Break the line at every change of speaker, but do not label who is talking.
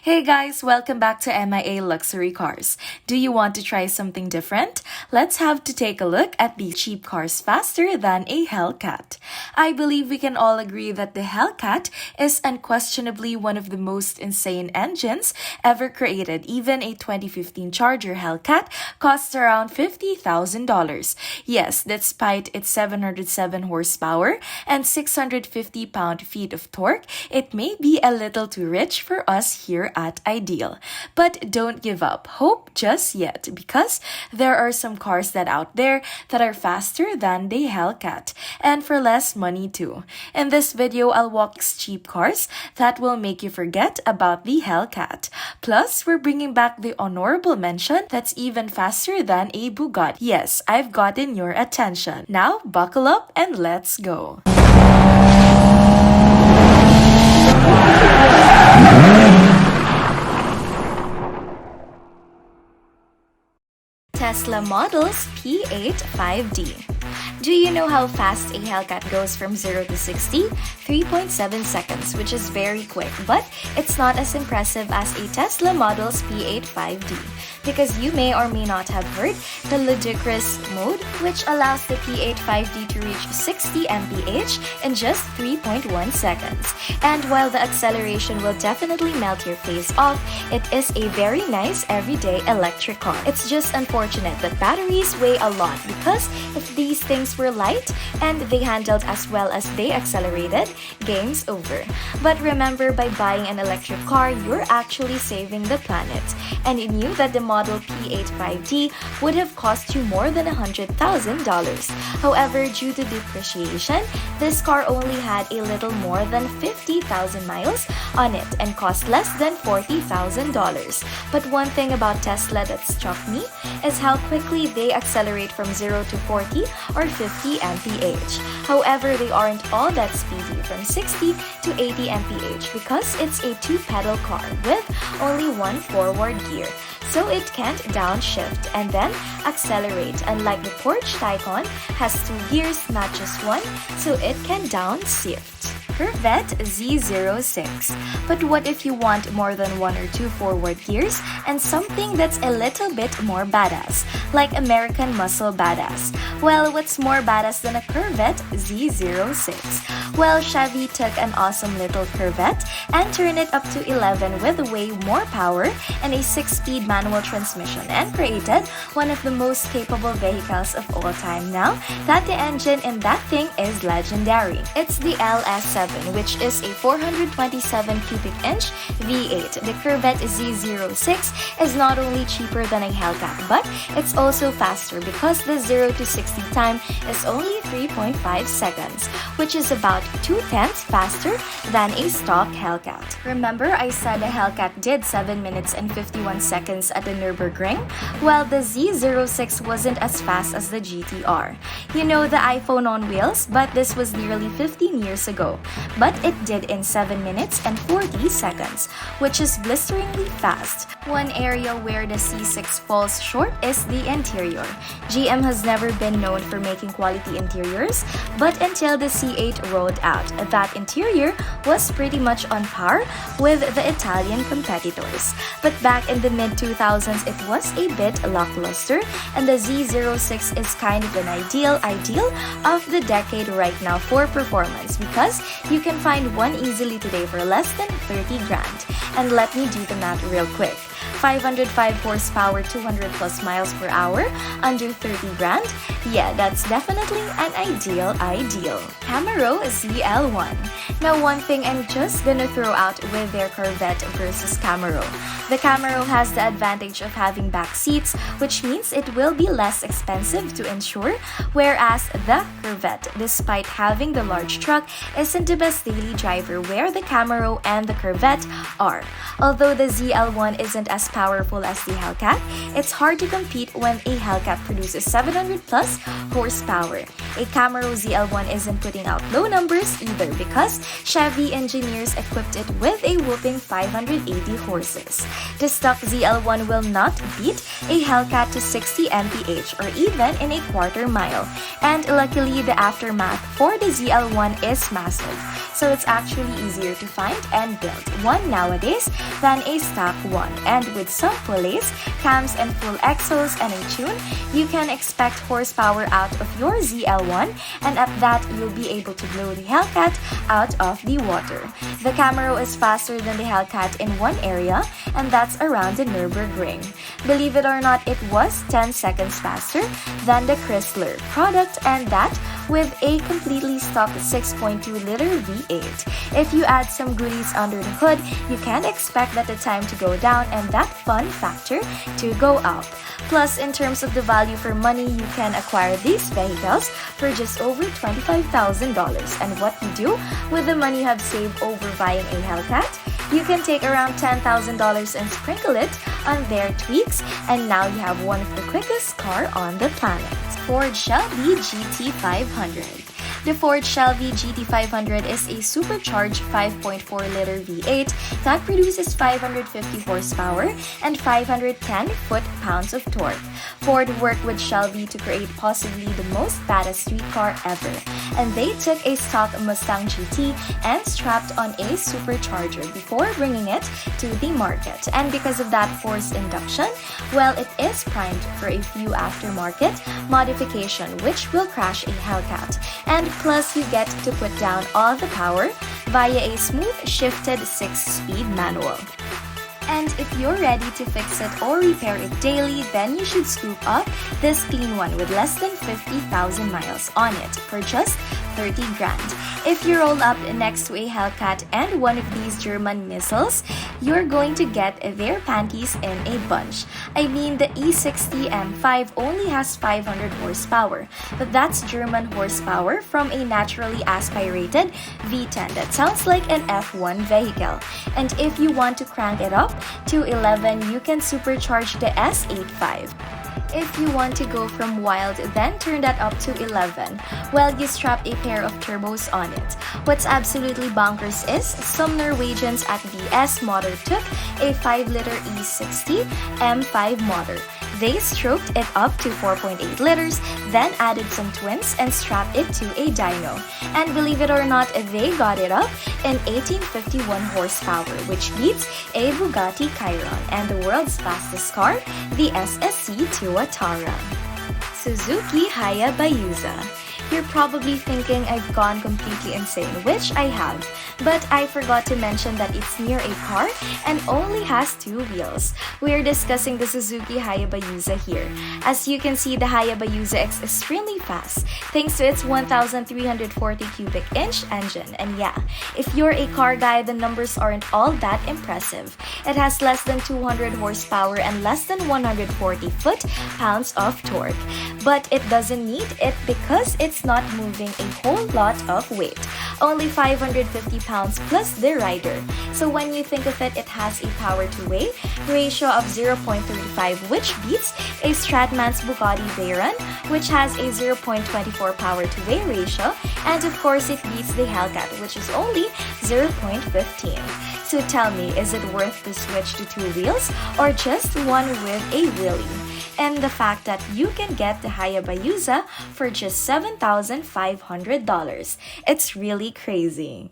Hey guys, welcome back to MIA Luxury Cars. Do you want to try something different? Let's have to take a look at these cheap cars faster than a Hellcat. I believe we can all agree that the Hellcat is unquestionably one of the most insane engines ever created. Even a 2015 Charger Hellcat costs around $50,000. Yes, despite its 707 horsepower and 650 pound-feet of torque, it may be a little too rich for us here at Ideal. But don't give up hope just yet, because there are some cars out there that are faster than the Hellcat and for less money too. In this video, I'll walk cheap cars that will make you forget about the Hellcat. Plus, we're bringing back the honorable mention that's even faster than a Bugatti. Yes, I've gotten your attention. Now, buckle up and let's go. Tesla Models P8 5D. Do you know how fast a Hellcat goes from 0 to 60? 3.7 seconds, which is very quick, but it's not as impressive as a Tesla Models P8 5D, because you may or may not have heard the ludicrous mode, which allows the P8 5D to reach 60 mph in just 3.1 seconds. And while the acceleration will definitely melt your face off, it is a very nice everyday electric car. It's just unfortunate that batteries weigh a lot, because if these things were light and they handled as well as they accelerated, game's over. But remember, by buying an electric car, you're actually saving the planet. And you knew that the Model P8 5D would have cost you more than $100,000. However, due to depreciation, this car only had a little more than 50,000 miles on it and cost less than $40,000. But one thing about Tesla that struck me is how quickly they accelerate from 0 to 40 or 50 mph. However, they aren't all that speedy from 60 to 80 mph, because it's a two-pedal car with only one forward gear, so it can't downshift and then accelerate, unlike the Porsche Taycan has two gears, not just one, so it can downshift. Corvette Z06. But what if you want more than one or two forward gears and something that's a little bit more badass, like American Muscle Badass? Well, what's more badass than a Corvette Z06? Well, Chevy took an awesome little Corvette and turned it up to 11 with way more power and a 6-speed manual transmission, and created one of the most capable vehicles of all time. Now that the engine in that thing is legendary. It's the LS7, which is a 427 cubic inch V8. The Corvette Z06 is not only cheaper than a Hellcat, but it's also faster, because the 0 to 60 time is only 3.5 seconds, which is about 2/10 faster than a stock Hellcat. Remember, I said a Hellcat did 7 minutes and 51 seconds at the Nürburgring? Well, the Z06 wasn't as fast as the GT-R. You know, the iPhone on wheels, but this was nearly 15 years ago. But it did in 7 minutes and 40 seconds, which is blisteringly fast. One area where the C6 falls short is the interior. GM has never been known for making quality interiors, but until the C8 rolled out, that interior was pretty much on par with the Italian competitors. But back in the mid-2000s, it was a bit lackluster, and the Z06 is kind of an ideal of the decade right now for performance, because you can find one easily today for less than 30 grand. And let me do the math real quick. 505 horsepower, 200 plus miles per hour, under 30 grand? Yeah, that's definitely an ideal. Camaro ZL1. Now, one thing I'm just gonna throw out with their Corvette versus Camaro. The Camaro has the advantage of having back seats, which means it will be less expensive to insure, whereas the Corvette, despite having the large truck, isn't the best daily driver, where the Camaro and the Corvette are. Although the ZL1 isn't as as powerful as the Hellcat, it's hard to compete when a Hellcat produces 700 plus horsepower. A Camaro ZL1 isn't putting out low numbers either because Chevy engineers equipped it with a whopping 580 horses. The stock ZL1 will not beat a Hellcat to 60 mph or even in a quarter mile. And luckily, the aftermath for the ZL1 is massive, so it's actually easier to find and build one nowadays than a stock one. And with some pulleys, cams, and full exos and a tune, you can expect horsepower out of your ZL1, and at that, you'll be able to blow the Hellcat out of the water. The Camaro is faster than the Hellcat in one area, and that's around the Nürburgring. Believe it or not, it was 10 seconds faster than the Chrysler product, and that with a completely stock 6.2-liter V8. If you add some goodies under the hood, you can expect that the time to go down and that fun factor to go up. Plus, in terms of the value for money, you can acquire these vehicles for just over $25,000. And what you do with the money you have saved over buying a Hellcat? You can take around $10,000 and sprinkle it on their tweaks, and now you have one of the quickest car on the planet. Ford Shelby GT500. The Ford Shelby GT500 is a supercharged 5.4-liter V8 that produces 550 horsepower and 510 foot-pounds of torque. Ford worked with Shelby to create possibly the most badass street car ever, and they took a stock Mustang GT and strapped on a supercharger before bringing it to the market. And because of that forced induction, well, it is primed for a few aftermarket modification which will crash a Hellcat. And plus, you get to put down all the power via a smooth shifted 6-speed manual. And if you're ready to fix it or repair it daily, then you should scoop up this clean one with less than 50,000 miles on it for just 30 grand. If you roll up next to a Hellcat and one of these German missiles, you're going to get their panties in a bunch. I mean, the E60 M5 only has 500 horsepower, but that's German horsepower from a naturally aspirated V10 that sounds like an F1 vehicle. And if you want to crank it up to 11, you can supercharge the S85. If you want to go from wild, then turn that up to 11. Well, you strap a pair of turbos on it. What's absolutely bonkers is some Norwegians at VS Motor took a 5-liter E60 M5 motor. They stroked it up to 4.8 liters, then added some twins and strapped it to a dyno. And believe it or not, they got it up in 1851 horsepower, which beats a Bugatti Chiron and the world's fastest car, the SSC Tuatara. Suzuki Hayabusa. You're probably thinking I've gone completely insane, which I have. But I forgot to mention that it's near a car and only has 2 wheels. We're discussing the Suzuki Hayabusa here. As you can see, the Hayabusa is extremely fast thanks to its 1,340 cubic inch engine. And yeah, if you're a car guy, the numbers aren't all that impressive. It has less than 200 horsepower and less than 140 foot-pounds of torque. But it doesn't need it because it's not moving a whole lot of weight. Only 550 pounds plus the rider. So when you think of it, it has a power-to-weight ratio of 0.35, which beats a Stratman's Bugatti Veyron, which has a 0.24 power-to-weight ratio, and of course it beats the Hellcat, which is only 0.15. So tell me, is it worth to switch to 2 wheels or just one with a wheelie? And the fact that you can get the Hayabusa for just $7,500. It's really crazy.